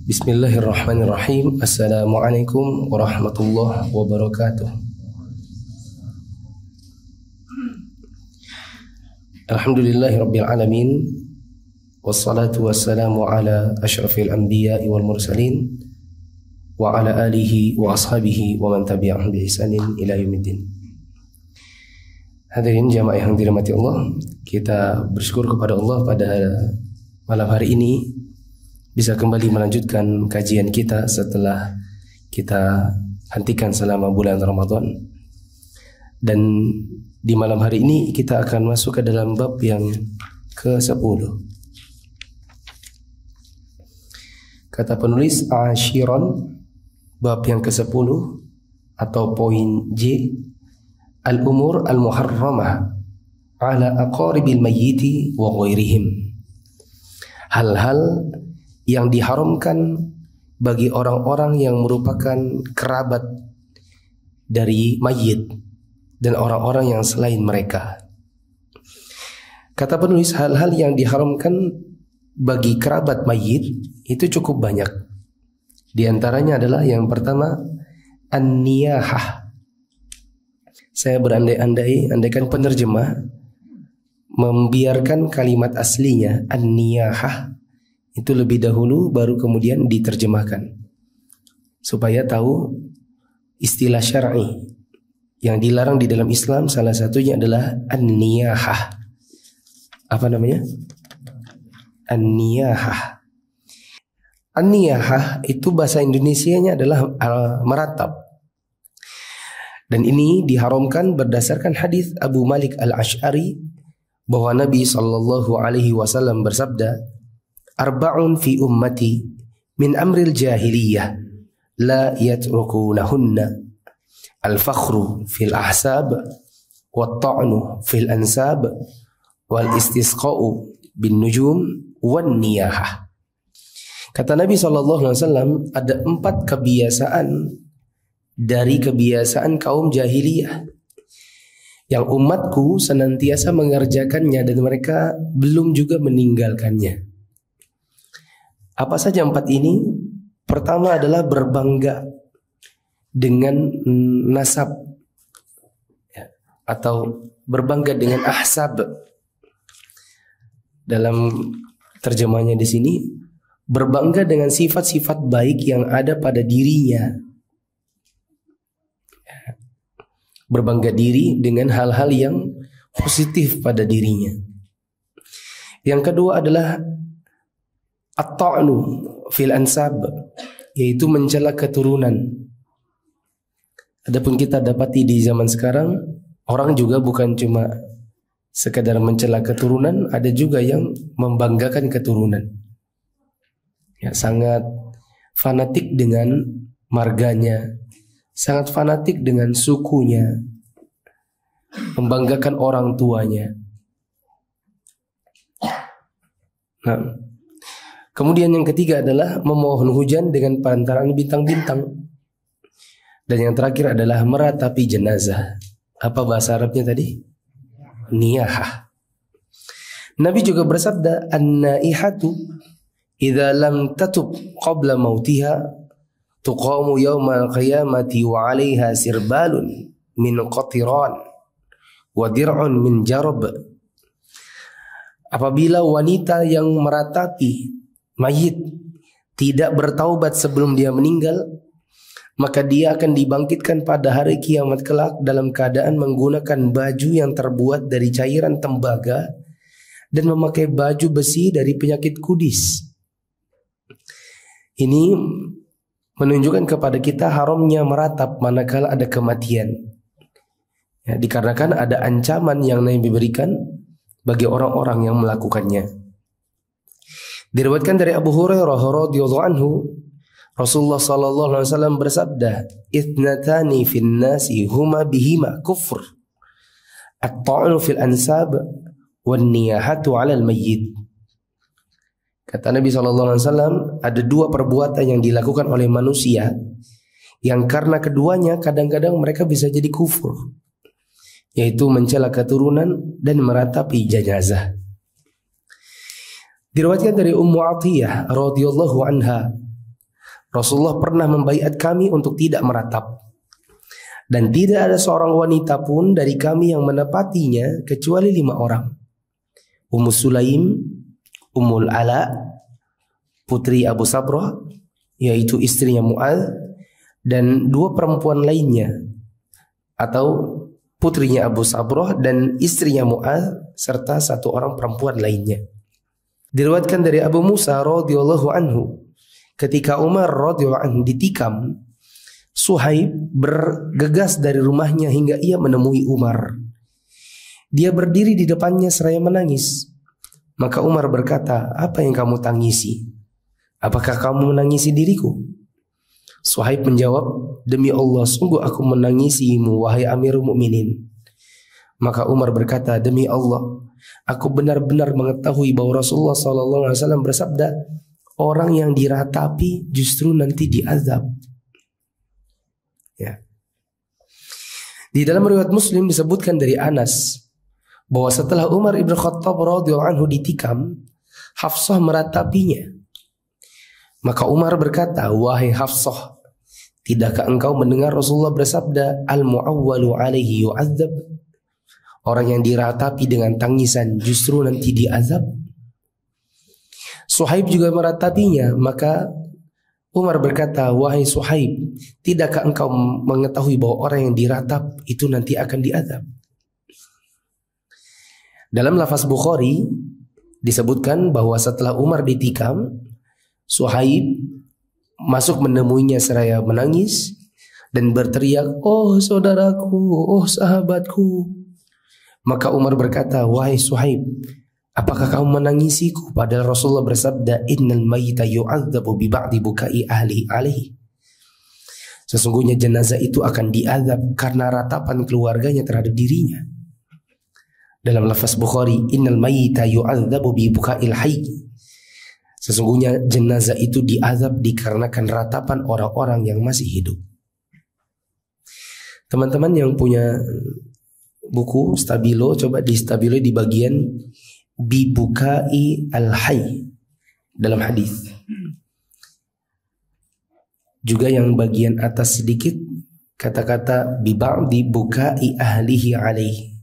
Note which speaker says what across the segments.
Speaker 1: Bismillahirrahmanirrahim. Assalamualaikum warahmatullahi wabarakatuh. Alhamdulillahirabbil alamin. Wassalatu wassalamu ala asyrafil anbiya'i wal mursalin wa ala alihi wa ashabihi wa man tabi'ahum bi ihsanin ila yaumiddin. Hadirin jamaah yang dirahmati Allah, kita bersyukur kepada Allah pada malam hari ini bisa kembali melanjutkan kajian kita setelah kita hentikan selama bulan Ramadan. Dan di malam hari ini kita akan masuk ke dalam bab yang ke-10. Kata penulis ashiron, bab yang ke-10 atau poin J, al-umur al-muharramah ala aqaribil mayyiti wa ghairihim. Hal-hal yang diharamkan bagi orang-orang yang merupakan kerabat dari mayit dan orang-orang yang selain mereka. Kata penulis, hal-hal yang diharamkan bagi kerabat mayit itu cukup banyak. Di antaranya adalah yang pertama, an-niyahah. Saya berandai-andai, andaikan penerjemah membiarkan kalimat aslinya an-niyahah itu lebih dahulu baru kemudian diterjemahkan supaya tahu istilah syar'i yang dilarang di dalam Islam. Salah satunya adalah an-niyahah. Apa namanya? An-niyahah. An-niyahah itu bahasa Indonesianya adalah meratap. Dan ini diharamkan berdasarkan hadis Abu Malik Al-Asy'ari bahwa Nabi sallallahu alaihi wasallam bersabda, arba'un fi ummati min amril jahiliyah la yatrukunahunna al-fakhru fil ahsab wat ta'nu fil ansab wal istisqa'u bin nujum wan niyahah. Kata Nabi SAW, ada 4 kebiasaan dari kebiasaan kaum jahiliyah yang umatku senantiasa mengerjakannya dan mereka belum juga meninggalkannya. Apa saja 4 ini? Pertama adalah berbangga dengan nasab ya, atau berbangga dengan ahsab. Dalam terjemahnya di sini, berbangga dengan sifat-sifat baik yang ada pada dirinya. Berbangga diri dengan hal-hal yang positif pada dirinya. Yang kedua adalah at-ta'nu fil ansab, yaitu mencela keturunan. Adapun kita dapati di zaman sekarang, orang juga bukan cuma sekadar mencela keturunan, ada juga yang membanggakan keturunan. Ya, sangat fanatik dengan marganya, sangat fanatik dengan sukunya, membanggakan orang tuanya. Nah, kemudian yang ketiga adalah memohon hujan dengan perantaraan bintang-bintang. Dan yang terakhir adalah meratapi jenazah. Apa bahasa Arabnya tadi? Niyahah. Nabi juga bersabda, an-naihatu idza lam tatub qabla mautiha tuqamu yaumal qiyamati wa 'alaiha sirbalun min qatiran wa dir'un min jarab. Apabila wanita yang meratapi mayit tidak bertaubat sebelum dia meninggal, maka dia akan dibangkitkan pada hari kiamat kelak dalam keadaan menggunakan baju yang terbuat dari cairan tembaga dan memakai baju besi dari penyakit kudis. Ini menunjukkan kepada kita haramnya meratap manakala ada kematian. Ya, dikarenakan ada ancaman yang Nabi berikan bagi orang-orang yang melakukannya. Diriwayatkan dari Abu Hurairah radhiyallahu anhu, Rasulullah sallallahu alaihi wasallam bersabda, "Itnatani fin nasi huma bihima kufr, at-ta'nu fil ansab wan niyahatu 'alal mayyit." Kata Nabi sallallahu alaihi wasallam, ada 2 perbuatan yang dilakukan oleh manusia yang karena keduanya kadang-kadang mereka bisa jadi kufur, yaitu mencela keturunan dan meratapi jenazah. Diriwayatkan dari Ummu Atiyah radhiyallahu anha, Rasulullah pernah membaiat kami untuk tidak meratap. Dan tidak ada seorang wanita pun dari kami yang menepatinya kecuali 5 orang. Ummu Sulaim, Ummul Ala, putri Abu Sabrah, yaitu istrinya Mu'adz, dan 2 perempuan lainnya, atau putrinya Abu Sabrah dan istrinya Mu'adz, serta 1 orang perempuan lainnya. Diriwayatkan dari Abu Musa radhiyallahu anhu, ketika Umar radhiyallahu anhu ditikam, Suhaib bergegas dari rumahnya hingga ia menemui Umar. Dia berdiri di depannya seraya menangis. Maka Umar berkata, "Apa yang kamu tangisi? Apakah kamu menangisi diriku?" Suhaib menjawab, "Demi Allah, sungguh aku menangisimu, wahai Amirul Mukminin." Maka Umar berkata, "Demi Allah, aku benar-benar mengetahui bahwa Rasulullah SAW bersabda, orang yang diratapi justru nanti diazab." Ya. Di dalam riwayat Muslim disebutkan dari Anas bahwa setelah Umar ibn Khattab radhiyallahu anhu ditikam, Hafsah meratapinya. Maka Umar berkata, "Wahai Hafsah, tidakkah engkau mendengar Rasulullah bersabda, al-mu'awwalu alaihi yu'adzab?" Orang yang diratapi dengan tangisan justru nanti diazab. Suhaib juga meratapinya. Maka Umar berkata, "Wahai Suhaib, tidakkah engkau mengetahui bahwa orang yang diratap itu nanti akan diazab?" Dalam lafaz Bukhari disebutkan bahwa setelah Umar ditikam, Suhaib masuk menemuinya seraya menangis dan berteriak, "Oh saudaraku, oh sahabatku." Maka Umar berkata, "Wahai Suhaib, apakah kamu menangisiku? Padahal Rasulullah bersabda, innal mayyita yu'adzabu bi ba'di bukai ahli alaihi." Sesungguhnya jenazah itu akan diazab karena ratapan keluarganya terhadap dirinya. Dalam lafaz Bukhari, innal mayyita yu'adzabu bi bukail hayy. Sesungguhnya jenazah itu diazab dikarenakan ratapan orang-orang yang masih hidup. Teman-teman yang punya buku Stabilo, coba di Stabilo di bagian bibukai al-hayy dalam hadis. Juga yang bagian atas sedikit kata-kata bi ba'di bukai ahlihi alaihi.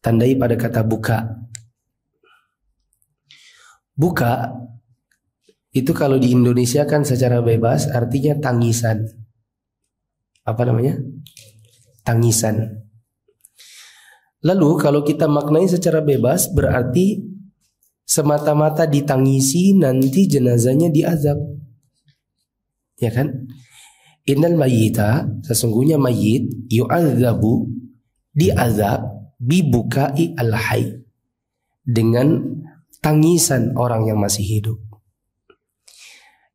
Speaker 1: Tandai pada kata buka. Buka itu kalau di Indonesia kan secara bebas artinya tangisan. Apa namanya? Tangisan. Lalu kalau kita maknai secara bebas berarti semata-mata ditangisi nanti jenazahnya diazab. Ya kan? Innal mayyita, sesungguhnya mayit, yu'adzabu, diazab bibukai al-hayy, dengan tangisan orang yang masih hidup.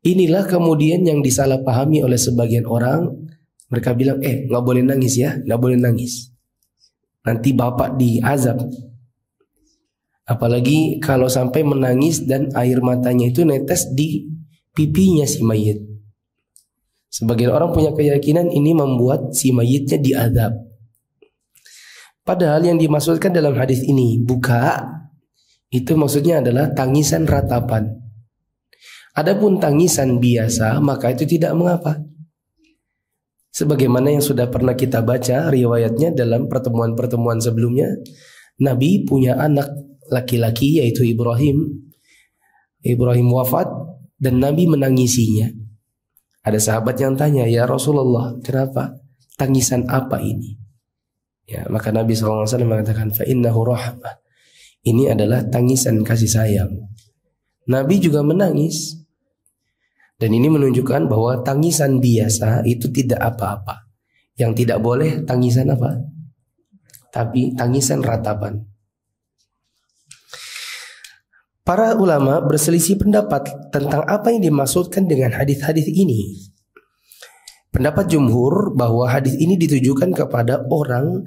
Speaker 1: Inilah kemudian yang disalahpahami oleh sebagian orang. Mereka bilang, gak boleh nangis ya, gak boleh nangis, nanti bapak diazab. Apalagi kalau sampai menangis dan air matanya itu netes di pipinya si mayit. Sebagian orang punya keyakinan ini membuat si mayitnya diazab. Padahal yang dimaksudkan dalam hadis ini buka, itu maksudnya adalah tangisan ratapan. Adapun tangisan biasa maka itu tidak mengapa. Sebagaimana yang sudah pernah kita baca riwayatnya dalam pertemuan-pertemuan sebelumnya, Nabi punya anak laki-laki yaitu Ibrahim. Ibrahim wafat dan Nabi menangisinya. Ada sahabat yang tanya, "Ya Rasulullah, kenapa? Tangisan apa ini?" Ya, maka Nabi SAW mengatakan, "Fa innahu rahmah." Ini adalah tangisan kasih sayang. Nabi juga menangis. Dan ini menunjukkan bahwa tangisan biasa itu tidak apa-apa. Yang tidak boleh tangisan apa? Tapi tangisan ratapan. Para ulama berselisih pendapat tentang apa yang dimaksudkan dengan hadis-hadis ini. Pendapat jumhur bahwa hadis ini ditujukan kepada orang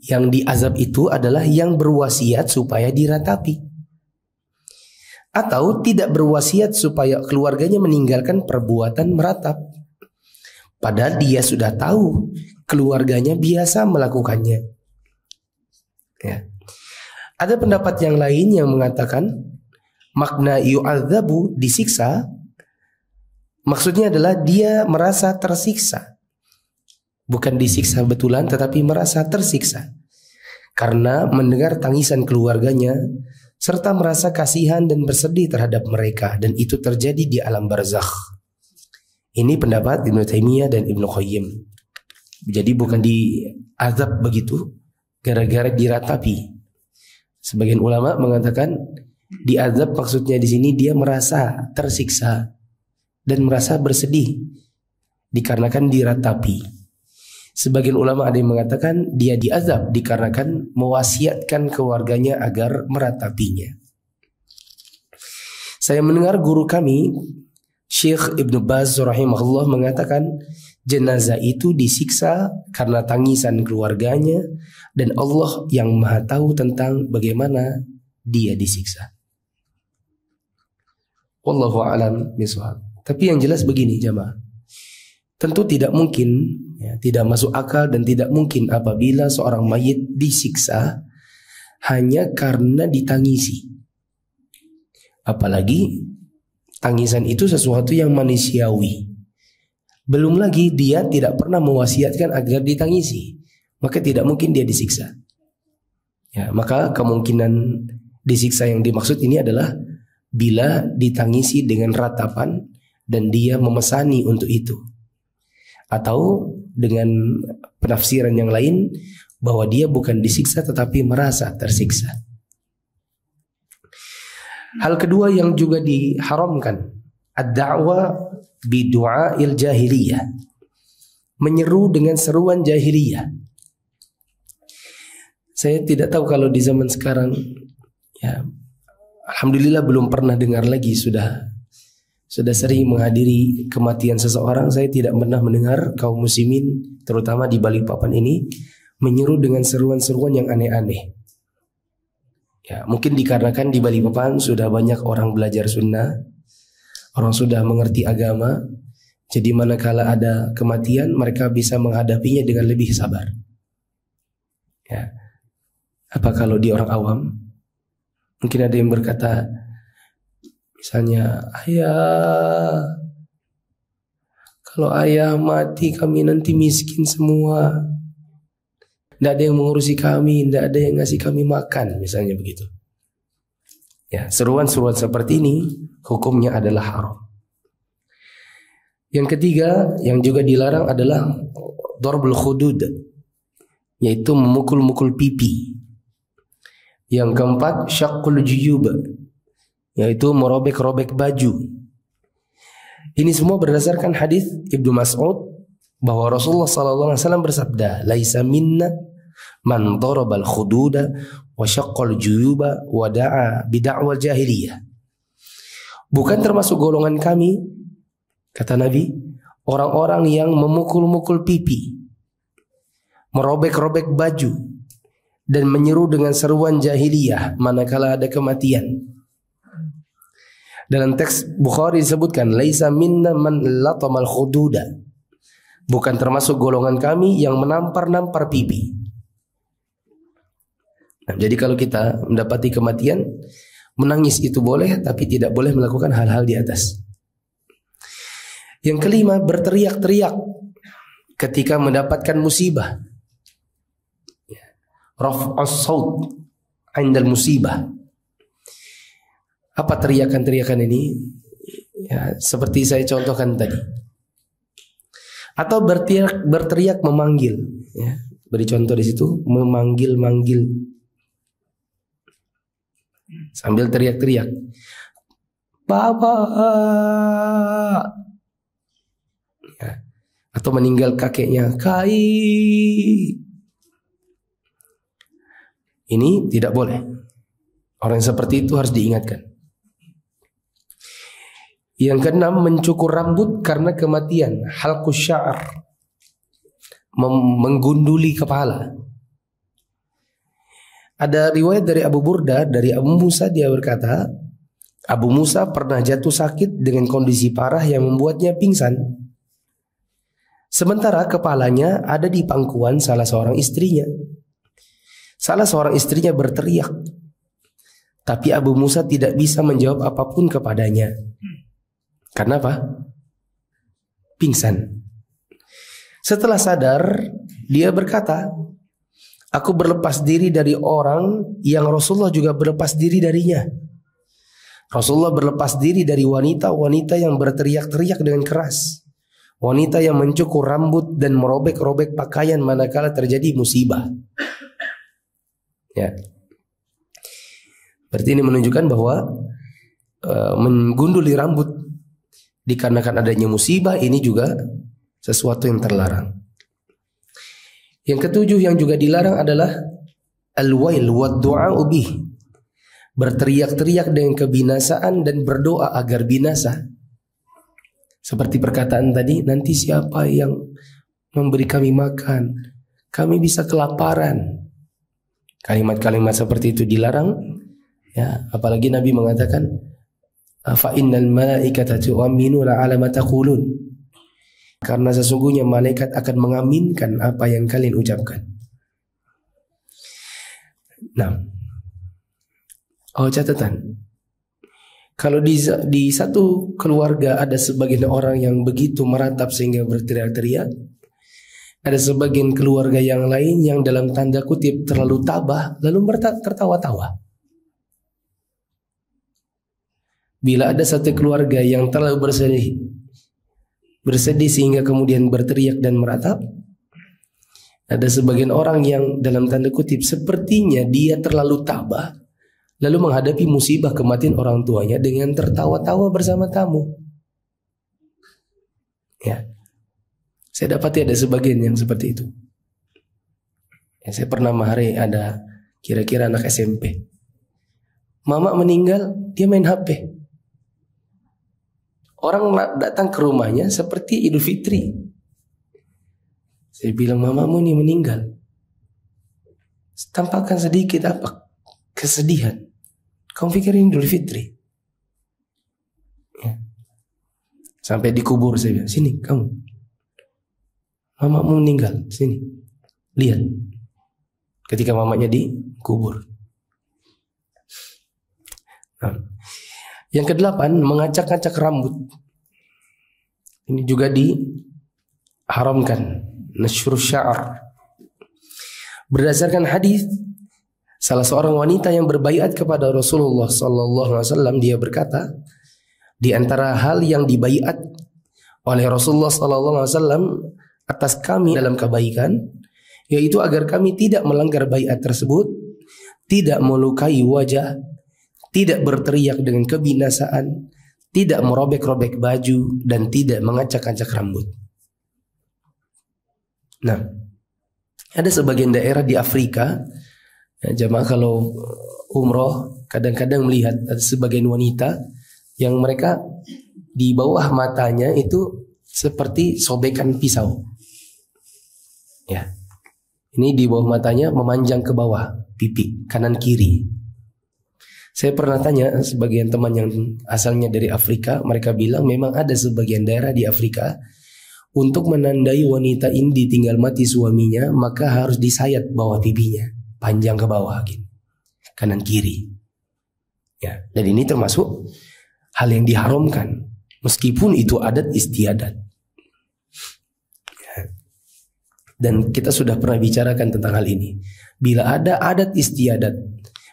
Speaker 1: yang diazab itu adalah yang berwasiat supaya diratapi, atau tidak berwasiat supaya keluarganya meninggalkan perbuatan meratap, padahal dia sudah tahu keluarganya biasa melakukannya. Ya. Ada pendapat yang lain yang mengatakan makna yu'adzabu, disiksa, Maksudnya adalah dia merasa tersiksa. Bukan disiksa betulan, tetapi merasa tersiksa karena mendengar tangisan keluarganya serta merasa kasihan dan bersedih terhadap mereka, dan itu terjadi di alam barzakh. Ini pendapat Ibnu Taimiyah dan Ibnu Qayyim. Jadi bukan diazab begitu gara-gara diratapi. Sebagian ulama mengatakan diazab maksudnya di sini dia merasa tersiksa dan merasa bersedih dikarenakan diratapi. Sebagian ulama ada yang mengatakan dia diazab dikarenakan mewasiatkan keluarganya agar meratapinya. Saya mendengar guru kami Syekh Ibnu Baz rahimahullah mengatakan jenazah itu disiksa karena tangisan keluarganya, dan Allah yang Maha tahu tentang bagaimana dia disiksa. Wallahu a'lam bishawab. Tapi yang jelas begini jamaah, tentu tidak mungkin, tidak masuk akal dan tidak mungkin apabila seorang mayit disiksa hanya karena ditangisi. Apalagi tangisan itu sesuatu yang manusiawi. Belum lagi dia tidak pernah mewasiatkan agar ditangisi, maka tidak mungkin dia disiksa. Ya, maka kemungkinan disiksa yang dimaksud ini adalah bila ditangisi dengan ratapan dan dia memesani untuk itu. Atau dengan penafsiran yang lain bahwa dia bukan disiksa tetapi merasa tersiksa. Hal kedua yang juga diharamkan, ad-da'wa bidu'ail jahiliyah, menyeru dengan seruan jahiliyah. Saya tidak tahu kalau di zaman sekarang, ya alhamdulillah belum pernah dengar lagi, sudah sering menghadiri kematian seseorang. Saya tidak pernah mendengar kaum muslimin terutama di Balikpapan ini menyeru dengan seruan-seruan yang aneh-aneh. Ya, mungkin dikarenakan di Balikpapan sudah banyak orang belajar sunnah, orang sudah mengerti agama, jadi manakala ada kematian mereka bisa menghadapinya dengan lebih sabar. Ya. Apa kalau di orang awam? Mungkin ada yang berkata, misalnya, ayah, kalau ayah mati kami nanti miskin semua. Tidak ada yang mengurusi kami, tidak ada yang ngasih kami makan, misalnya begitu. Ya, seruan-seruan seperti ini hukumnya adalah haram. Yang ketiga yang juga dilarang adalah darbul khudud, yaitu memukul-mukul pipi. Yang keempat syaqqul juyub, yaitu merobek-robek baju. Ini semua berdasarkan hadis Ibnu Mas'ud bahwa Rasulullah SAW bersabda, laisa minna man darabal khududa wa syaqqal juyuba wa da'a bid'awal jahiliyah. Bukan termasuk golongan kami, kata Nabi, orang-orang yang memukul-mukul pipi, merobek-robek baju, dan menyeru dengan seruan jahiliyah manakala ada kematian. Dalam teks Bukhari disebutkan, laisa minna man latamal khududa, bukan termasuk golongan kami yang menampar-nampar pipi. Nah, jadi kalau kita mendapati kematian, menangis itu boleh, tapi tidak boleh melakukan hal-hal di atas. Yang kelima, berteriak-teriak ketika mendapatkan musibah. Raf'us saut 'indal musibah. Apa teriakan-teriakan ini? Ya, seperti saya contohkan tadi. Atau berteriak memanggil. Ya, beri contoh di situ, memanggil-manggil sambil teriak-teriak, Bapak. Ya. Atau meninggal kakeknya, Kai. Ini tidak boleh. Orang yang seperti itu harus diingatkan. Yang keenam, mencukur rambut karena kematian, halqus sya'ar, menggunduli kepala. Ada riwayat dari Abu Burda, dari Abu Musa, dia berkata, Abu Musa pernah jatuh sakit dengan kondisi parah yang membuatnya pingsan. Sementara kepalanya ada di pangkuan salah seorang istrinya. Salah seorang istrinya berteriak, tapi Abu Musa tidak bisa menjawab apapun kepadanya. Karena apa? pingsan. Setelah sadar, dia berkata, aku berlepas diri dari orang yang Rasulullah juga berlepas diri darinya. Rasulullah berlepas diri dari wanita-wanita yang berteriak-teriak dengan keras, wanita yang mencukur rambut dan merobek-robek pakaian manakala terjadi musibah. Ya. Berarti ini menunjukkan bahwa menggunduli rambut dikarenakan adanya musibah ini juga sesuatu yang terlarang. Yang ketujuh yang juga dilarang adalah al-wail wa du'a'u bih. Berteriak-teriak dengan kebinasaan dan berdoa agar binasa. Seperti perkataan tadi, nanti siapa yang memberi kami makan? Kami bisa kelaparan. Kalimat-kalimat seperti itu dilarang. Ya, apalagi Nabi mengatakan, fa innal malaikata tu'minuna 'ala ma taqulun. Karena sesungguhnya malaikat akan mengaminkan apa yang kalian ucapkan. Nah, catatan. Kalau di satu keluarga ada sebagian orang yang begitu meratap sehingga berteriak-teriak, ada sebagian keluarga yang lain yang dalam tanda kutip terlalu tabah lalu tertawa-tawa. Bila ada satu keluarga yang terlalu bersedih sehingga kemudian berteriak dan meratap, ada sebagian orang yang dalam tanda kutip sepertinya dia terlalu tabah lalu menghadapi musibah kematian orang tuanya dengan tertawa-tawa bersama tamu. Ya, saya dapati ada sebagian yang seperti itu. Ya, saya pernah mahari ada kira-kira anak SMP. Mama meninggal, dia main HP. Orang datang ke rumahnya seperti Idul Fitri. Saya bilang, mamamu ini meninggal. Tampakkan sedikit apa? Kesedihan. Kamu pikir ini Idul Fitri? Ya. Sampai dikubur saya bilang, sini kamu. Mamamu meninggal, sini. Lihat. Ketika mamanya dikubur. Nah. Yang kedelapan, mengacak-acak rambut. Ini juga diharamkan. Nashrul sya'ar. Berdasarkan hadis, salah seorang wanita yang berbaiat kepada Rasulullah SAW, dia berkata, di antara hal yang dibaiat oleh Rasulullah SAW atas kami dalam kebaikan, yaitu agar kami tidak melanggar baiat tersebut, tidak melukai wajah, tidak berteriak dengan kebinasaan, tidak merobek-robek baju, dan tidak mengacak-acak rambut. Nah, ada sebagian daerah di Afrika, ya, jamaah kalau umroh kadang-kadang melihat ada sebagian wanita yang mereka di bawah matanya itu seperti sobekan pisau. Ya, ini di bawah matanya memanjang ke bawah, pipi kanan kiri. Saya pernah tanya sebagian teman yang asalnya dari Afrika, mereka bilang memang ada sebagian daerah di Afrika untuk menandai wanita ini ditinggal mati suaminya, maka harus disayat bawah pipinya, panjang ke bawah gitu, kanan kiri. Ya, dan ini termasuk hal yang diharamkan, meskipun itu adat istiadat. Ya. Dan kita sudah pernah bicarakan tentang hal ini. Bila ada adat istiadat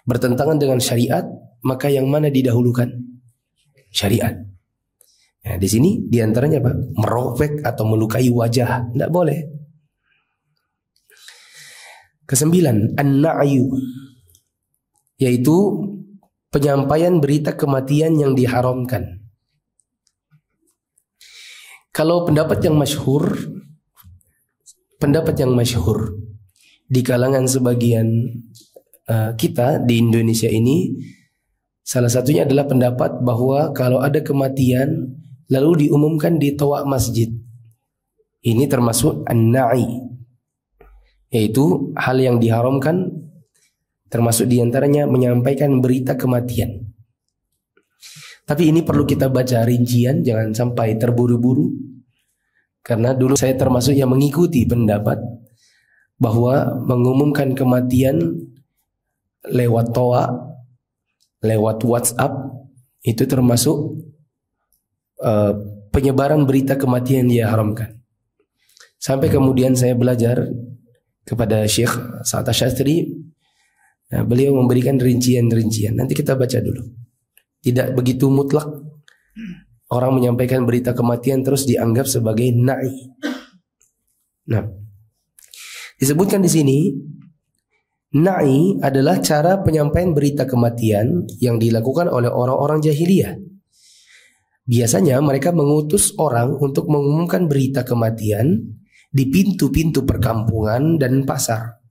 Speaker 1: bertentangan dengan syariat, maka yang mana didahulukan? Syariat. Ya, di sini diantaranya apa? Merobek atau melukai wajah, tidak boleh. Kesembilan, an-na'yu, yaitu penyampaian berita kematian yang diharamkan. Kalau pendapat yang masyhur di kalangan sebagian kita di Indonesia ini, salah satunya adalah pendapat bahwa kalau ada kematian lalu diumumkan di toa masjid, ini termasuk an-na'i, yaitu hal yang diharamkan, termasuk diantaranya menyampaikan berita kematian. Tapi ini perlu kita baca rincian, jangan sampai terburu-buru, karena dulu saya termasuk yang mengikuti pendapat bahwa mengumumkan kematian lewat toa, lewat WhatsApp, itu termasuk penyebaran berita kematian dia haramkan. Sampai kemudian saya belajar kepada Syekh Sa'ad Asy-Syadzili, beliau memberikan rincian-rincian. Nanti kita baca dulu. Tidak begitu mutlak orang menyampaikan berita kematian terus dianggap sebagai na'i. Nah, disebutkan di sini na'i adalah cara penyampaian berita kematian yang dilakukan oleh orang-orang jahiliyah. Biasanya mereka mengutus orang untuk mengumumkan berita kematian di pintu-pintu perkampungan dan pasar.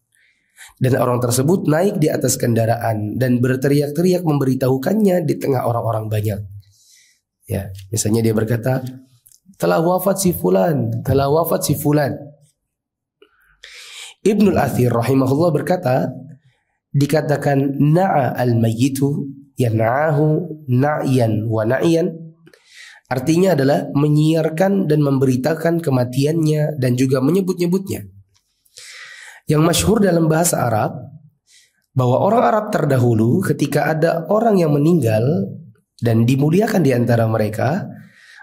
Speaker 1: Dan orang tersebut naik di atas kendaraan dan berteriak-teriak memberitahukannya di tengah orang-orang banyak. Ya, misalnya dia berkata, telah wafat si fulan, telah wafat si fulan. Ibnul Athir rahimahullah berkata, dikatakan na'a al-mayyitu yan'ahu na'yan wa na'yan, artinya adalah menyiarkan dan memberitakan kematiannya dan juga menyebut-nyebutnya. Yang masyhur dalam bahasa Arab, bahwa orang Arab terdahulu ketika ada orang yang meninggal dan dimuliakan di antara mereka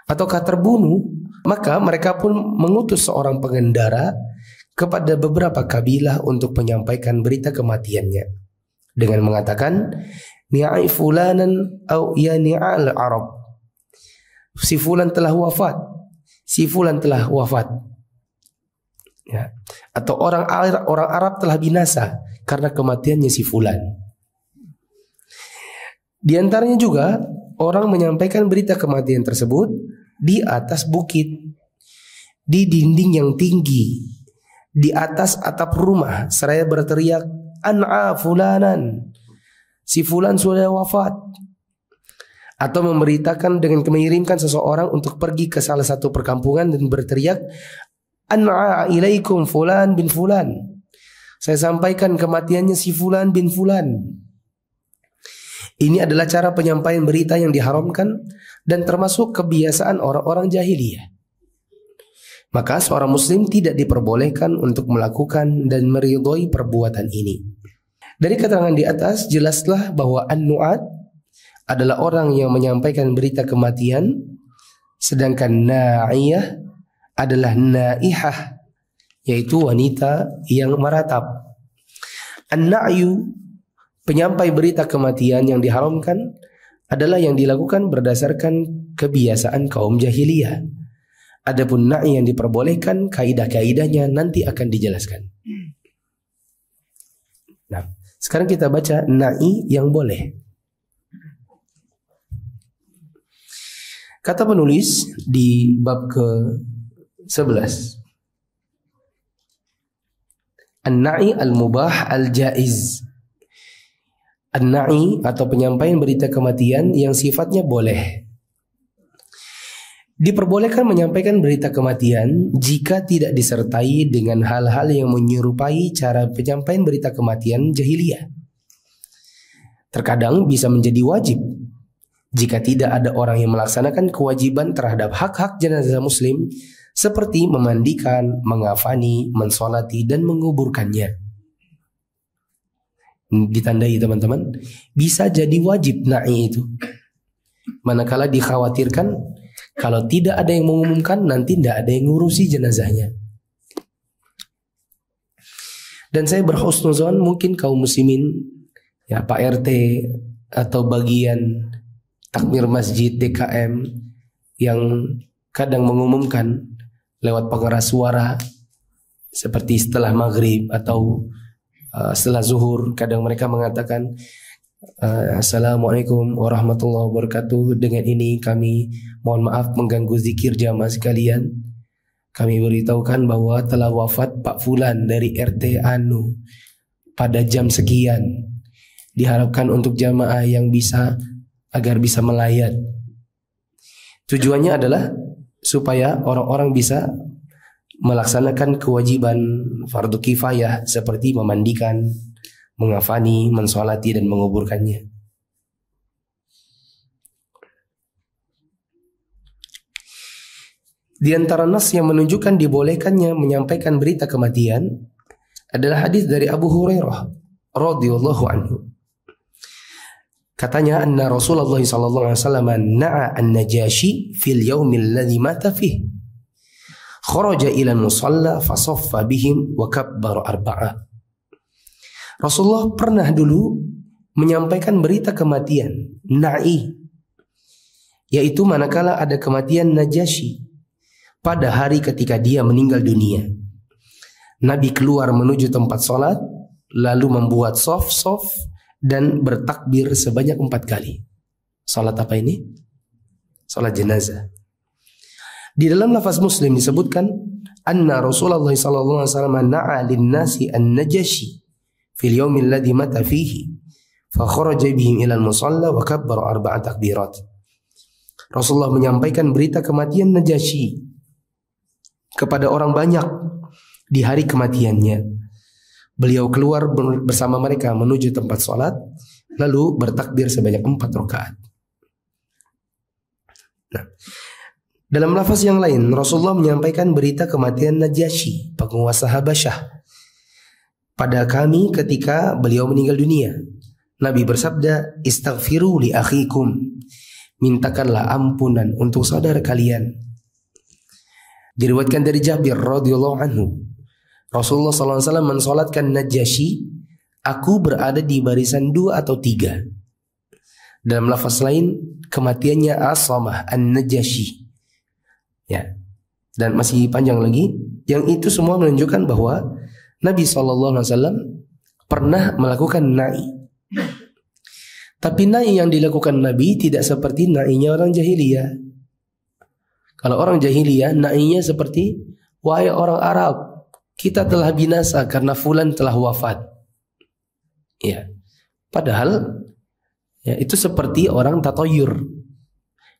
Speaker 1: ataukah terbunuh, maka mereka pun mengutus seorang pengendara kepada beberapa kabilah untuk menyampaikan berita kematiannya dengan mengatakan ni'ai fulanan au ya ni'al Arab, si fulan telah wafat, si fulan telah wafat, ya. Atau orang Arab telah binasa karena kematiannya si fulan. Di antaranya juga orang menyampaikan berita kematian tersebut di atas bukit, di dinding yang tinggi, di atas atap rumah, seraya berteriak an'a fulanan, si fulan sudah wafat. Atau memberitakan dengan mengirimkan seseorang untuk pergi ke salah satu perkampungan dan berteriak an'a ilaikum fulan bin fulan, saya sampaikan kematiannya si fulan bin fulan. Ini adalah cara penyampaian berita yang diharamkan dan termasuk kebiasaan orang-orang jahiliyah. Maka seorang muslim tidak diperbolehkan untuk melakukan dan meridhoi perbuatan ini. Dari keterangan di atas jelaslah bahwa an-nu'at adalah orang yang menyampaikan berita kematian, sedangkan na'iyah adalah naihah, yaitu wanita yang meratap. An-na'yu, penyampai berita kematian yang diharamkan, adalah yang dilakukan berdasarkan kebiasaan kaum jahiliyah. Adapun na'i yang diperbolehkan, kaidah-kaidahnya nanti akan dijelaskan. Nah, sekarang kita baca na'i yang boleh. Kata penulis di bab ke-11, an-na'i al-mubah al-jaiz. An-na'i atau penyampaian berita kematian yang sifatnya boleh. Diperbolehkan menyampaikan berita kematian jika tidak disertai dengan hal-hal yang menyerupai cara penyampaian berita kematian jahiliyah. Terkadang bisa menjadi wajib jika tidak ada orang yang melaksanakan kewajiban terhadap hak-hak jenazah muslim seperti memandikan, mengafani, mensolati, dan menguburkannya. Ditandai teman-teman, bisa jadi wajib na'i itu. Manakala dikhawatirkan kalau tidak ada yang mengumumkan nanti tidak ada yang ngurusi jenazahnya. Dan saya berhusnuzon mungkin kaum muslimin, ya Pak RT atau bagian takmir masjid DKM yang kadang mengumumkan lewat pengeras suara seperti setelah maghrib atau setelah zuhur, kadang mereka mengatakan Assalamualaikum warahmatullahi wabarakatuh. Dengan ini kami mohon maaf mengganggu zikir jamaah sekalian. Kami beritahukan bahwa telah wafat Pak Fulan dari RT Anu pada jam sekian. Diharapkan untuk jamaah yang bisa agar bisa melayat. Tujuannya adalah supaya orang-orang bisa melaksanakan kewajiban fardu kifayah seperti memandikan, mengafani, mensolati, dan menguburkannya. Di antara nas yang menunjukkan dibolehkannya menyampaikan berita kematian adalah hadis dari Abu Hurairah radhiyallahu anhu. Katanya anna Rasulullah sallallahu alaihi wasallam na'a an-Najashi fil yaumil ladzi mata fihi. Kharaja ila musalla fa saffa bihim wa kabbara arba'a. Rasulullah pernah dulu menyampaikan berita kematian na'i, yaitu manakala ada kematian Najasyi pada hari ketika dia meninggal dunia. Nabi keluar menuju tempat sholat, lalu membuat sof-sof dan bertakbir sebanyak 4 kali. Salat apa ini? Salat jenazah. Di dalam lafaz Muslim disebutkan anna Rasulullah sallallahu alaihi wasallam na'a lin-nasi an-Najashi fil yaumil ladzi mata fihi fa kharaja bihim ila al-musalla wa kabbara 4 takbirat. Rasulullah menyampaikan berita kematian Najasyi kepada orang banyak di hari kematiannya. Beliau keluar bersama mereka menuju tempat sholat, lalu bertakbir sebanyak 4 rakaat. Nah, dalam lafaz yang lain, Rasulullah menyampaikan berita kematian Najasyi, penguasa Habasyah, pada kami ketika beliau meninggal dunia. Nabi bersabda, "Istaghfiru li akhikum." Mintakanlah ampunan untuk saudara kalian. Diriwayatkan dari Jabir radhiyallahu anhu, Rasulullah SAW mensolatkan Najasyi, aku berada di barisan 2 atau 3. Dalam lafaz lain, kematiannya Asamah an-Najasyi. Ya, dan masih panjang lagi. Yang itu semua menunjukkan bahwa Nabi SAW pernah melakukan na'i. Tapi na'i yang dilakukan Nabi tidak seperti na'inya orang jahiliyah. Kalau orang jahiliyah, na'inya seperti, wahai orang Arab, kita telah binasa karena fulan telah wafat. Ya. Padahal ya, itu seperti orang tatoyur,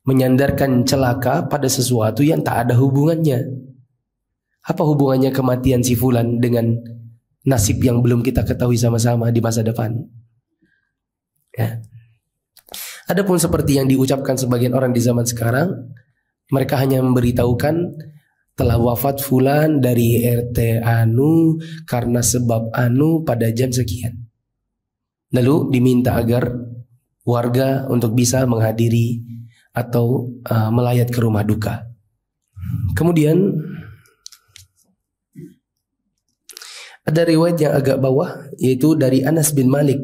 Speaker 1: menyandarkan celaka pada sesuatu yang tak ada hubungannya. Apa hubungannya kematian si fulan dengan nasib yang belum kita ketahui sama-sama di masa depan? Ya. Adapun seperti yang diucapkan sebagian orang di zaman sekarang, mereka hanya memberitahukan telah wafat fulan dari RT anu karena sebab anu pada jam sekian. Lalu diminta agar warga untuk bisa menghadiri atau melayat ke rumah duka. Kemudian ada riwayat yang agak bawah, yaitu dari Anas bin Malik.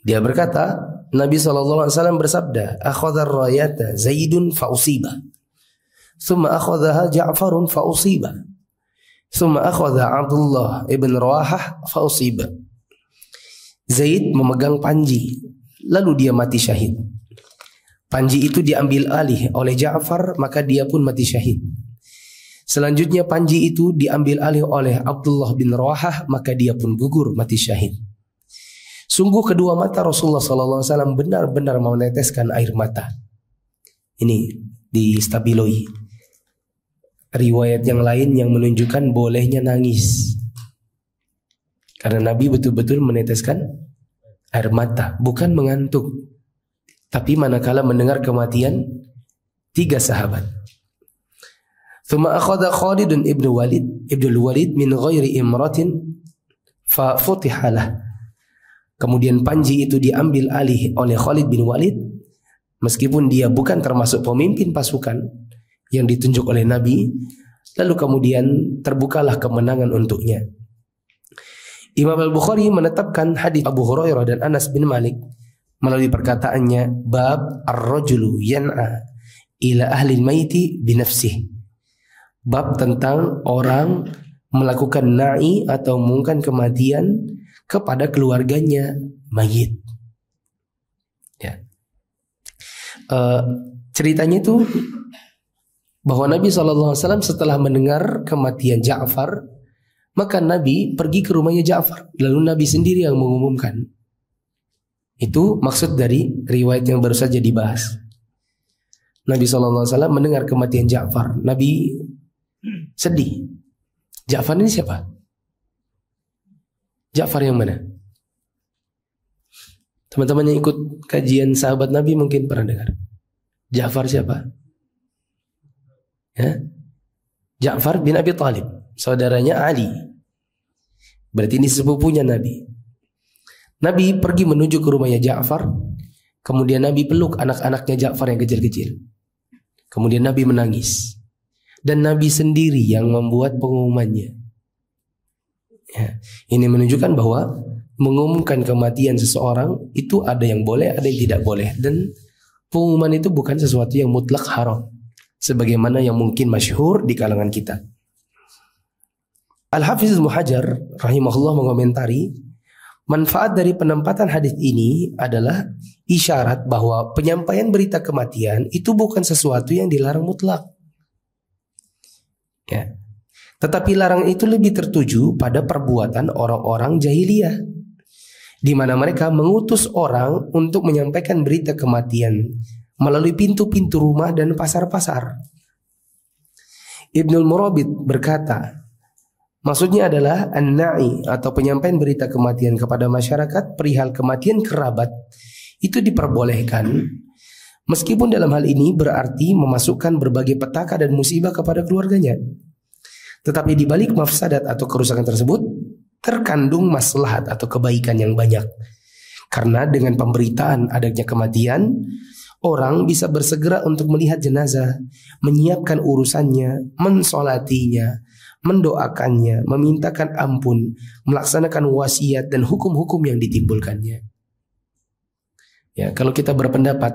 Speaker 1: Dia berkata, Nabi SAW bersabda, "Akhadha ar-rayata Zaidun fa usiba. Thumma akhadhaha Ja'farun fa usiba. Thumma akhadha Abdullah ibn Rawahah fa usiba." Zaid memegang panji, lalu dia mati syahid. Panji itu diambil alih oleh Ja'far, maka dia pun mati syahid. Selanjutnya panji itu diambil alih oleh Abdullah bin Rawahah, maka dia pun gugur mati syahid. Sungguh kedua mata Rasulullah SAW benar-benar meneteskan air mata. Ini di Stabiloi. Riwayat yang lain yang menunjukkan bolehnya nangis. Karena Nabi betul-betul meneteskan air mata, bukan mengantuk. Tapi manakala mendengar kematian 3 sahabat. Thumma akhadha Khalid ibn Walid min ghairi imratin fa futihalah. Kemudian panji itu diambil alih oleh Khalid bin Walid, meskipun dia bukan termasuk pemimpin pasukan yang ditunjuk oleh Nabi. Lalu kemudian terbukalah kemenangan untuknya. Imam Al-Bukhari menetapkan hadis Abu Hurairah dan Anas bin Malik melalui perkataannya, bab ar-rajulu yan'a ila ahli al-maiti binafsih. Bab tentang orang melakukan na'i atau mengumumkan kematian kepada keluarganya mayit. Ya. Ceritanya itu bahwa Nabi SAW setelah mendengar kematian Ja'far, maka Nabi pergi ke rumahnya Ja'far, lalu Nabi sendiri yang mengumumkan. Itu maksud dari riwayat yang baru saja dibahas. Nabi SAW mendengar kematian Ja'far, Nabi sedih. Ja'far ini siapa? Ja'far yang mana? Teman-teman yang ikut kajian sahabat Nabi mungkin pernah dengar. Ja'far siapa? Ya? Ja'far bin Abi Thalib, saudaranya Ali. Berarti ini sepupunya Nabi. Nabi pergi menuju ke rumahnya Ja'far. Kemudian Nabi peluk anak-anaknya Ja'far yang kecil-kecil. Kemudian Nabi menangis. Dan Nabi sendiri yang membuat pengumumannya. Ya, ini menunjukkan bahwa mengumumkan kematian seseorang itu ada yang boleh, ada yang tidak boleh. Dan pengumuman itu bukan sesuatu yang mutlak haram, sebagaimana yang mungkin masyhur di kalangan kita. Al-Hafiz Ibnu Hajar rahimahullah mengomentari, manfaat dari penempatan hadis ini adalah isyarat bahwa penyampaian berita kematian itu bukan sesuatu yang dilarang mutlak. Ya. Tetapi larangan itu lebih tertuju pada perbuatan orang-orang jahiliyah, di mana mereka mengutus orang untuk menyampaikan berita kematian melalui pintu-pintu rumah dan pasar-pasar. Ibnul Murabit berkata, maksudnya adalah an-na'i atau penyampaian berita kematian kepada masyarakat perihal kematian kerabat itu diperbolehkan, meskipun dalam hal ini berarti memasukkan berbagai petaka dan musibah kepada keluarganya. Tetapi di balik mafsadat atau kerusakan tersebut terkandung maslahat atau kebaikan yang banyak. Karena dengan pemberitaan adanya kematian, orang bisa bersegera untuk melihat jenazah, menyiapkan urusannya, mensolatinya, mendoakannya, memintakan ampun, melaksanakan wasiat dan hukum-hukum yang ditimbulkannya. Ya, kalau kita berpendapat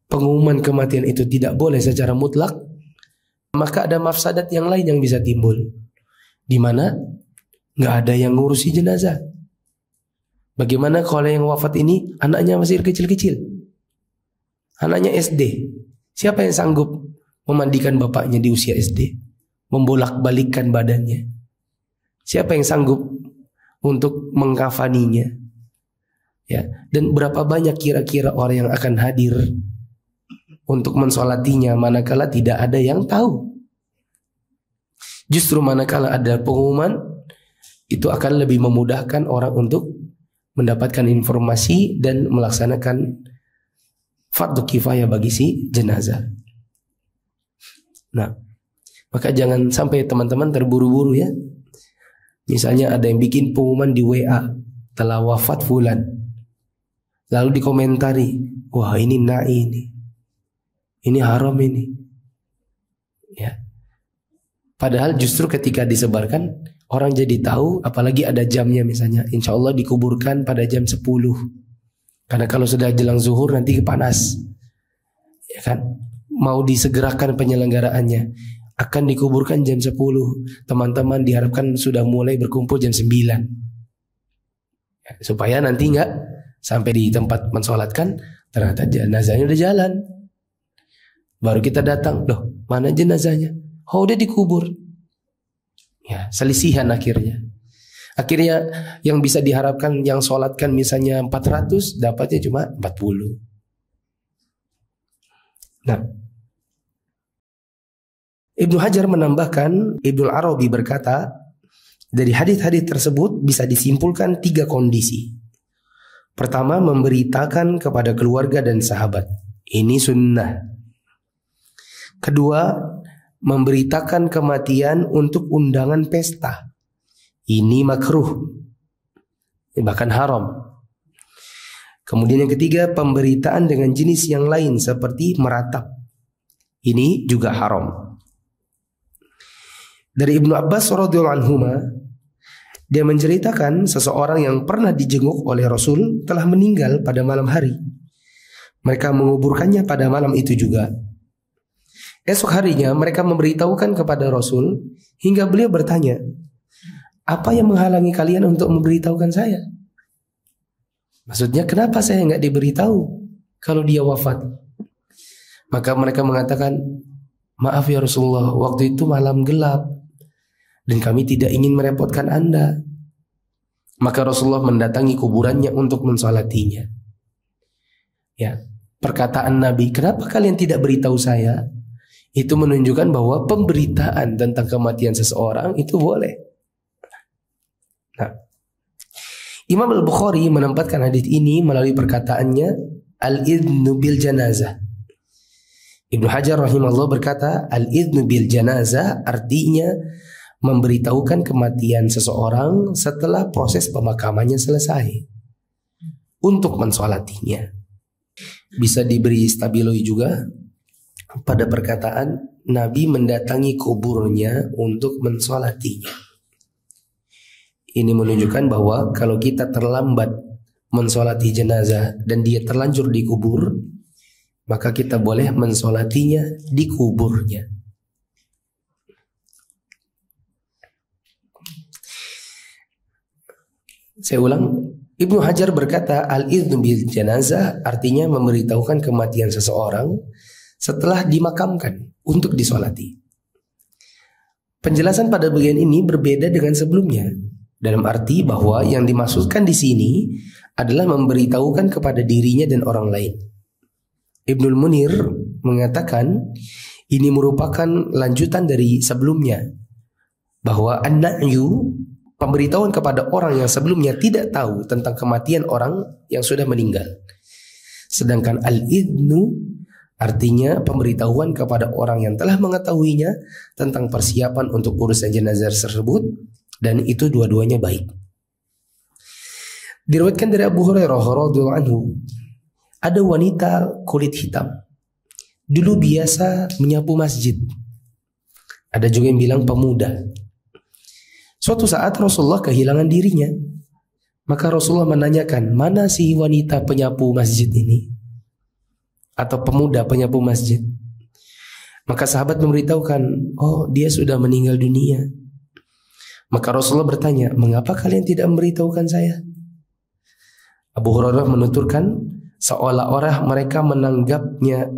Speaker 1: pengumuman kematian itu tidak boleh secara mutlak, maka ada mafsadat yang lain yang bisa timbul, di mana nggak ada yang ngurusi jenazah. Bagaimana kalau yang wafat ini anaknya masih kecil-kecil, anaknya SD? Siapa yang sanggup memandikan bapaknya di usia SD, membolak-balikkan badannya? Siapa yang sanggup untuk mengkafaninya? Ya, dan berapa banyak kira-kira orang yang akan hadir untuk mensolatinya manakala tidak ada yang tahu? Justru manakala ada pengumuman, itu akan lebih memudahkan orang untuk mendapatkan informasi dan melaksanakan fardu kifayah bagi si jenazah. Nah, maka jangan sampai teman-teman terburu-buru ya. Misalnya ada yang bikin pengumuman di WA, telah wafat fulan, lalu dikomentari, wah ini na'i ini haram ini. Ya. Padahal justru ketika disebarkan, orang jadi tahu, apalagi ada jamnya misalnya, insya Allah dikuburkan pada jam 10. Karena kalau sudah jelang zuhur nanti panas, ya kan? Mau disegerakan penyelenggaraannya, akan dikuburkan jam 10. Teman-teman diharapkan sudah mulai berkumpul jam 9, ya, supaya nanti nggak sampai di tempat mensolatkan ternyata jenazahnya udah jalan. Baru kita datang, loh mana jenazahnya? Oh udah dikubur. Ya, selisihan akhirnya. Akhirnya yang bisa diharapkan yang sholatkan misalnya 400, dapatnya cuma 40. Nah, Ibnu Hajar menambahkan, Ibnu Arabi berkata, dari hadis-hadis tersebut bisa disimpulkan 3 kondisi. Pertama, memberitakan kepada keluarga dan sahabat. Ini sunnah. Kedua, memberitakan kematian untuk undangan pesta. Ini makruh, bahkan haram. Kemudian yang ketiga, pemberitaan dengan jenis yang lain seperti meratap. Ini juga haram. Dari Ibnu Abbas radhiyallahu anhuma, dia menceritakan seseorang yang pernah dijenguk oleh Rasul telah meninggal pada malam hari. Mereka menguburkannya pada malam itu juga. Esok harinya mereka memberitahukan kepada Rasul hingga beliau bertanya, apa yang menghalangi kalian untuk memberitahukan saya? Maksudnya kenapa saya nggak diberitahu kalau dia wafat? Maka mereka mengatakan, maaf ya Rasulullah, waktu itu malam gelap dan kami tidak ingin merepotkan Anda. Maka Rasulullah mendatangi kuburannya untuk mensolatinya. Ya, perkataan Nabi, kenapa kalian tidak beritahu saya? Itu menunjukkan bahwa pemberitaan tentang kematian seseorang itu boleh. Nah, Imam Al-Bukhari menempatkan hadis ini melalui perkataannya al-idnu bil janazah. Ibnu Hajar rahimahullah berkata, al-idnu bil janazah artinya memberitahukan kematian seseorang setelah proses pemakamannya selesai. untuk mensolatinya. Bisa diberi stabiloi juga pada perkataan Nabi mendatangi kuburnya untuk mensolatinya. Ini menunjukkan bahwa kalau kita terlambat mensolati jenazah dan dia terlanjur di kubur, maka kita boleh mensolatinya di kuburnya. Saya ulang, Ibnu Hajar berkata al-idhnu bil janazah artinya memberitahukan kematian seseorang setelah dimakamkan untuk disolati. Penjelasan pada bagian ini berbeda dengan sebelumnya, dalam arti bahwa yang dimaksudkan di sini adalah memberitahukan kepada dirinya dan orang lain. Ibnul Munir mengatakan ini merupakan lanjutan dari sebelumnya, bahwa an-na'yu, pemberitahuan kepada orang yang sebelumnya tidak tahu tentang kematian orang yang sudah meninggal. Sedangkan al-idhnu artinya pemberitahuan kepada orang yang telah mengetahuinya tentang persiapan untuk urusan jenazah tersebut, dan itu dua-duanya baik. Diriwayatkan dari Abu Hurairah radhiyallahu anhu, ada wanita kulit hitam, dulu biasa menyapu masjid. Ada juga yang bilang pemuda. Suatu saat Rasulullah kehilangan dirinya. Maka Rasulullah menanyakan, mana si wanita penyapu masjid ini? Atau pemuda penyapu masjid? Maka sahabat memberitahukan, oh dia sudah meninggal dunia. Maka Rasulullah bertanya, mengapa kalian tidak memberitahukan saya? Abu Hurairah menuturkan, seolah-olah mereka menanggapnya.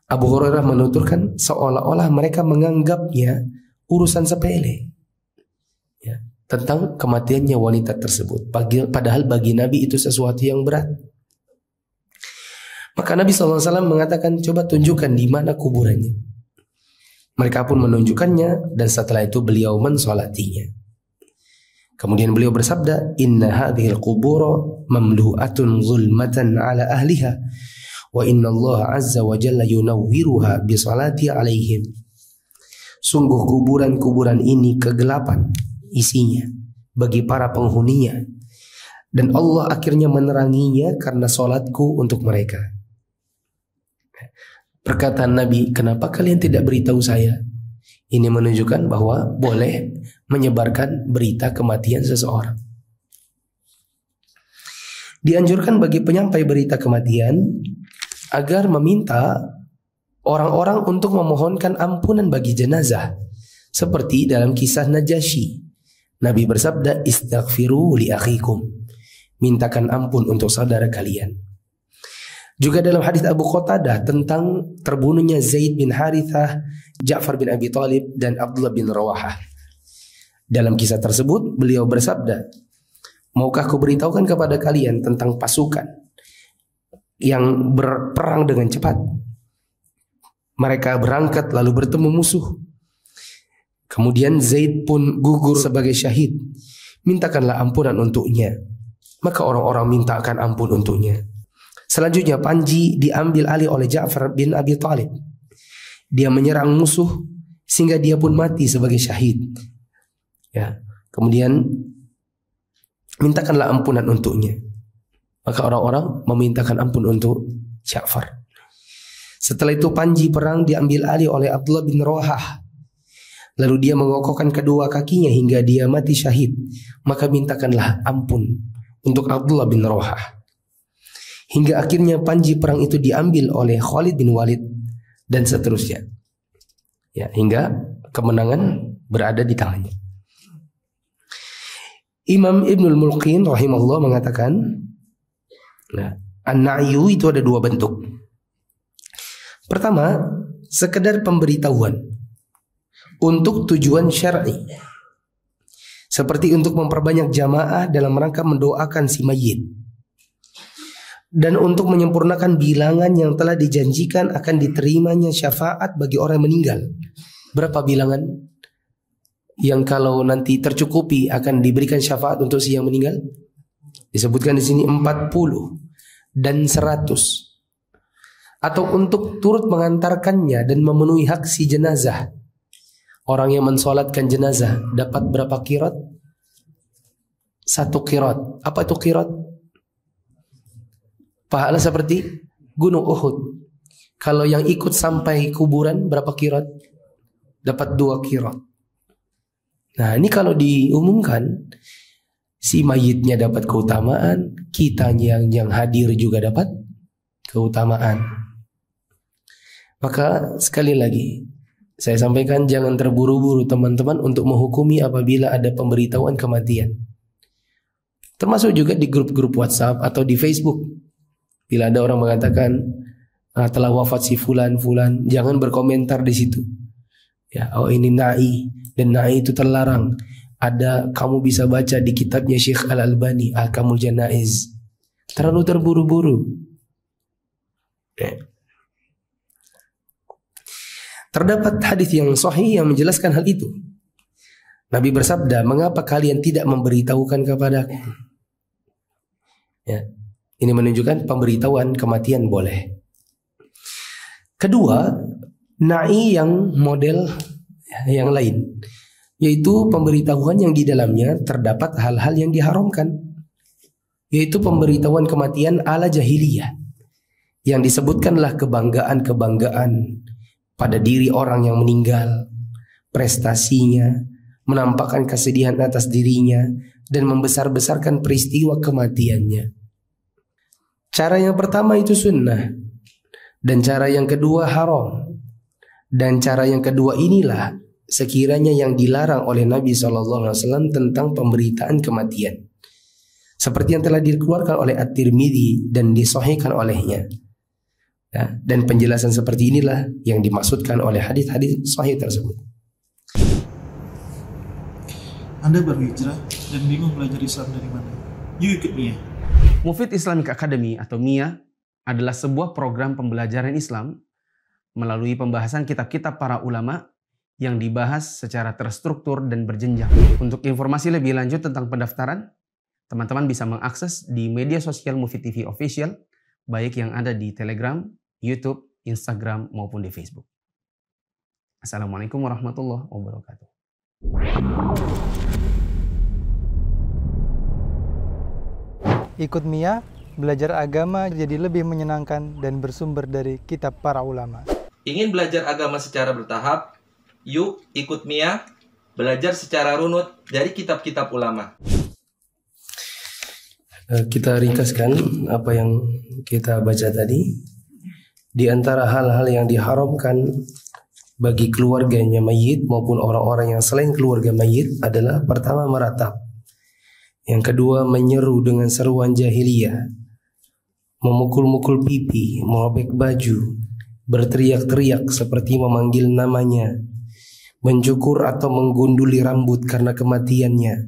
Speaker 1: Abu Hurairah menuturkan, seolah-olah mereka menganggapnya urusan sepele, ya, tentang kematiannya wanita tersebut. Padahal bagi Nabi itu sesuatu yang berat. Maka Nabi SAW mengatakan, coba tunjukkan di mana kuburannya. Mereka pun menunjukkannya, dan setelah itu beliau mensolatinya. Kemudian beliau bersabda, inna hadhil qubura mamlu'atun zulmatan ala ahliha, wa inna Allah azza wa jalla yunawwiruha bi salati alaihim. Sungguh kuburan-kuburan ini kegelapan isinya bagi para penghuninya, dan Allah akhirnya meneranginya karena solatku untuk mereka. Perkataan Nabi, kenapa kalian tidak beritahu saya? Ini menunjukkan bahwa boleh menyebarkan berita kematian seseorang. Dianjurkan bagi penyampai berita kematian agar meminta orang-orang untuk memohonkan ampunan bagi jenazah, seperti dalam kisah Najasyi. Nabi bersabda, istaghfiru li akhikum, mintakan ampun untuk saudara kalian. Juga dalam hadis Abu Qatadah tentang terbunuhnya Zaid bin Harithah, Ja'far bin Abi Thalib, dan Abdullah bin Rawahah. Dalam kisah tersebut beliau bersabda, maukah aku beritahukan kepada kalian tentang pasukan yang berperang dengan cepat? Mereka berangkat lalu bertemu musuh. Kemudian Zaid pun gugur sebagai syahid. Mintakanlah ampunan untuknya. Maka orang-orang mintakan ampun untuknya. Selanjutnya panji diambil alih oleh Ja'far bin Abi Thalib. Dia menyerang musuh sehingga dia pun mati sebagai syahid. Ya, kemudian mintakanlah ampunan untuknya. Maka orang-orang memintakan ampun untuk Ja'far. Setelah itu panji perang diambil alih oleh Abdullah bin Rawahah. Lalu dia mengokohkan kedua kakinya hingga dia mati syahid. Maka mintakanlah ampun untuk Abdullah bin Rawahah. Hingga akhirnya panji perang itu diambil oleh Khalid bin Walid dan seterusnya. Ya, hingga kemenangan berada di tangannya. Imam Ibnul Mulqin rahimahullah mengatakan, nah, an-na'yu itu ada dua bentuk. Pertama, sekedar pemberitahuan untuk tujuan syar'i, seperti untuk memperbanyak jamaah dalam rangka mendoakan si mayit, dan untuk menyempurnakan bilangan yang telah dijanjikan akan diterimanya syafaat bagi orang yang meninggal. Berapa bilangan yang kalau nanti tercukupi akan diberikan syafaat untuk si yang meninggal? Disebutkan di sini 40 dan 100. Atau untuk turut mengantarkannya dan memenuhi hak si jenazah. Orang yang mensolatkan jenazah dapat berapa qirat? 1 qirat. Apa itu qirat? pahala seperti gunung Uhud. Kalau yang ikut sampai kuburan berapa kirot? Dapat 2 kirot. Nah ini kalau diumumkan, si mayitnya dapat keutamaan, kitanya yang hadir juga dapat keutamaan. Maka sekali lagi saya sampaikan, jangan terburu-buru teman-teman untuk menghukumi apabila ada pemberitahuan kematian. Termasuk juga di grup-grup WhatsApp atau di Facebook. Bila ada orang mengatakan telah wafat si fulan, jangan berkomentar di situ. Ya, oh ini na'i, dan na'i itu terlarang. Ada, kamu bisa baca di kitabnya Syekh Al-Albani, Ahkamul Janaiz. Terlalu terburu-buru. Ya. Terdapat hadis yang sahih yang menjelaskan hal itu. Nabi bersabda, mengapa kalian tidak memberitahukan kepadaku? Ya, ini menunjukkan pemberitahuan kematian boleh. Kedua, na'i yang model yang lain, yaitu pemberitahuan yang di dalamnya terdapat hal-hal yang diharamkan, yaitu pemberitahuan kematian ala jahiliyah, yang disebutkanlah kebanggaan-kebanggaan pada diri orang yang meninggal, prestasinya, menampakkan kesedihan atas dirinya, dan membesar-besarkan peristiwa kematiannya. Cara yang pertama itu sunnah, dan cara yang kedua haram. Dan cara yang kedua inilah sekiranya yang dilarang oleh Nabi SAW tentang pemberitaan kematian, seperti yang telah dikeluarkan oleh At-Tirmidzi dan disahihkan olehnya. Ya, dan penjelasan seperti inilah yang dimaksudkan oleh hadis-hadis sahih tersebut.
Speaker 2: Anda baru hijrah dan bingung belajar Islam dari mana? Yuk ikut MIA.
Speaker 3: Mufid Islamic Academy atau MIA adalah sebuah program pembelajaran Islam melalui pembahasan kitab-kitab para ulama yang dibahas secara terstruktur dan berjenjang. Untuk informasi lebih lanjut tentang pendaftaran, teman-teman bisa mengakses di media sosial Mufid TV Official, baik yang ada di Telegram, YouTube, Instagram, maupun di Facebook. Assalamualaikum warahmatullahi wabarakatuh.
Speaker 4: Ikut MIA, belajar agama jadi lebih menyenangkan dan bersumber dari kitab para ulama.
Speaker 5: Ingin belajar agama secara bertahap? Yuk ikut MIA, belajar secara runut dari kitab-kitab ulama.
Speaker 1: Kita ringkaskan apa yang kita baca tadi. Di antara hal-hal yang diharamkan bagi keluarganya mayit maupun orang-orang yang selain keluarga mayit adalah pertama meratap, yang kedua menyeru dengan seruan jahiliyah, memukul-mukul pipi, merobek baju, berteriak-teriak seperti memanggil namanya, mencukur atau menggunduli rambut karena kematiannya,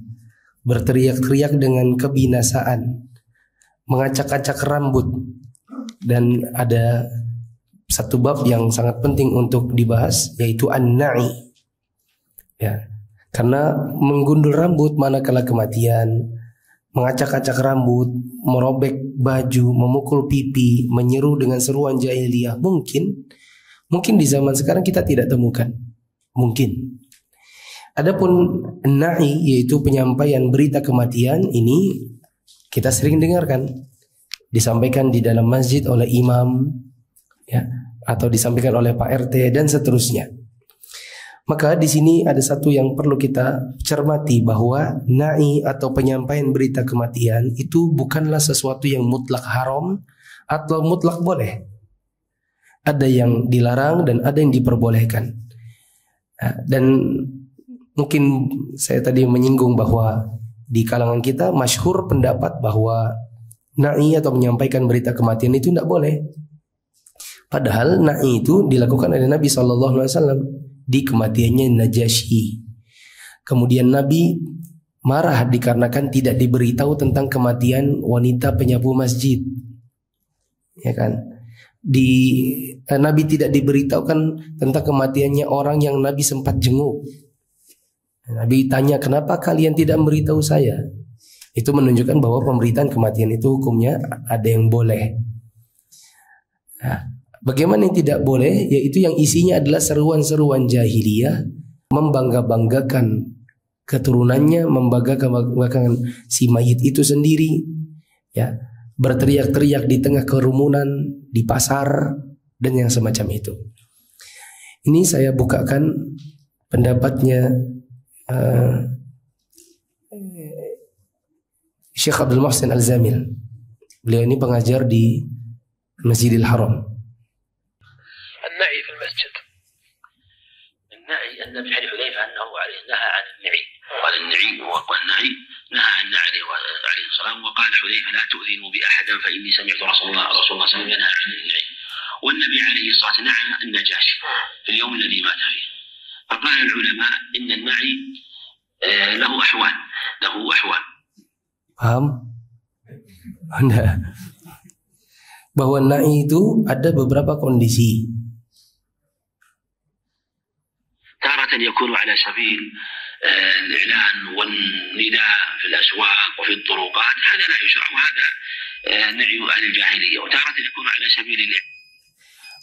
Speaker 1: berteriak-teriak dengan kebinasaan, mengacak-acak rambut. Dan ada satu bab yang sangat penting untuk dibahas, yaitu an-na'i. Ya, karena menggundul rambut manakala kematian, mengacak-acak rambut, merobek baju, memukul pipi, menyeru dengan seruan jahiliyah, mungkin di zaman sekarang kita tidak temukan. Mungkin. Adapun na'i, yaitu penyampaian berita kematian, ini kita sering dengarkan, disampaikan di dalam masjid oleh imam, ya, atau disampaikan oleh Pak RT dan seterusnya. Maka di sini ada satu yang perlu kita cermati, bahwa na'i atau penyampaian berita kematian itu bukanlah sesuatu yang mutlak haram atau mutlak boleh. Ada yang dilarang dan ada yang diperbolehkan. Dan mungkin saya tadi menyinggung bahwa di kalangan kita masyhur pendapat bahwa na'i atau menyampaikan berita kematian itu tidak boleh. Padahal na'i itu dilakukan oleh Nabi SAW di kematiannya Najasyi. Kemudian Nabi marah dikarenakan tidak diberitahu tentang kematian wanita penyapu masjid, ya kan? Nabi tidak diberitahukan tentang kematiannya orang yang Nabi sempat jenguk. Nabi tanya, kenapa kalian tidak memberitahu saya? Itu menunjukkan bahwa pemberitaan kematian itu hukumnya ada yang boleh. Nah, bagaimana yang tidak boleh? Yaitu yang isinya adalah seruan-seruan jahiliyah, membangga-banggakan keturunannya, membangga-banggakan si mayit itu sendiri, ya, berteriak-teriak di tengah kerumunan, di pasar, dan yang semacam itu. Ini saya bukakan pendapatnya Syekh Abdul Muhsin Al-Zamil. Beliau ini pengajar di Masjidil Haram.
Speaker 6: النعي في المسجد. النعي أن ابن حذيفة أنه عليه نهى عن النعي. قال النعي والنعي نهى عن النعي عليه الصلاة، وقال حذيفة لا تؤذنوا بأحدا فإني سمعت رسول الله صلى الله عليه وسلم ينهى عن النعي. والنبي عليه الصلاة والسلام نعى النجاشي في اليوم الذي مات فيه. فقال العلماء إن النعي له أحوال.
Speaker 1: Paham? Anda bahwa na'i itu ada beberapa kondisi.
Speaker 6: تارة يكون على سبيل الإعلان والنداء في الأسواق وفي الطرقات، هذا لا يشرع، وهذا نعي أهل الجاهلية. وتارة يكون على سبيل الإعلان.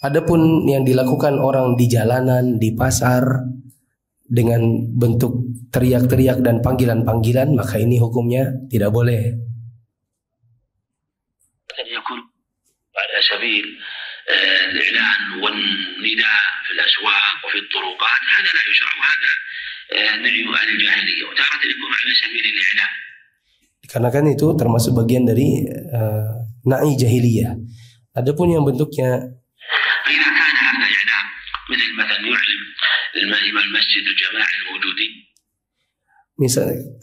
Speaker 1: Adapun yang dilakukan orang di jalanan, di pasar dengan bentuk teriak-teriak dan panggilan-panggilan, maka ini hukumnya tidak boleh.
Speaker 6: يكون على سبيل الإعلان والنداء في الأسواق وفي الطرقات، هذا لا يشرع، وهذا نعي أهل الجاهلية. وتارة يكون على سبيل الإعلان.
Speaker 1: Dikarenakan itu termasuk bagian dari na'i jahiliyah. Adapun yang bentuknya
Speaker 6: فإذا كان هذا إعلام مثل يعلم الإمام المسجد الجماعة الموجودين.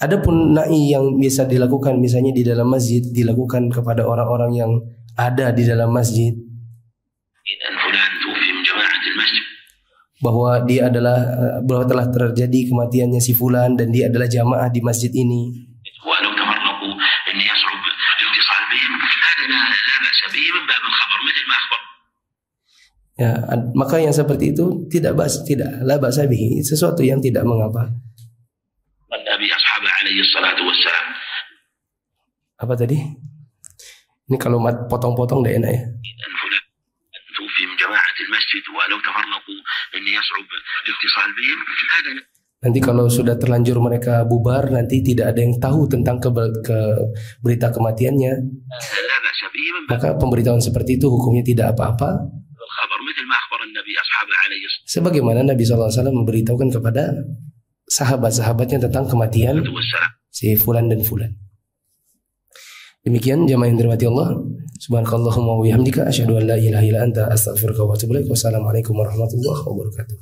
Speaker 1: Adapun na'i yang bisa dilakukan misalnya di dalam masjid, dilakukan kepada orang-orang yang ada di dalam masjid, bahwa dia adalah bahwa telah terjadi kematiannya si fulan dan dia adalah jamaah di masjid ini. Ya, maka yang seperti itu tidak la ba'sa bihi, sesuatu yang tidak mengapa.
Speaker 6: Nabi ashabi alaihi salatu wassalam.
Speaker 1: Apa tadi? Ini kalau potong-potong tidak enak ya. Nanti kalau sudah terlanjur mereka bubar, nanti tidak ada yang tahu tentang berita kematiannya. Maka pemberitahuan seperti itu hukumnya tidak apa-apa. Sebagaimana Nabi SAW memberitahukan kepada sahabat-sahabatnya tentang kematian si fulan dan fulan. Demikian jamaah yang dirahmati Allah. Subhanakallahumma wa bihamdika asyhadu an la ilaha illa anta astaghfiruka wa atubu ilaik. Wassalamualaikum warahmatullahi wabarakatuh.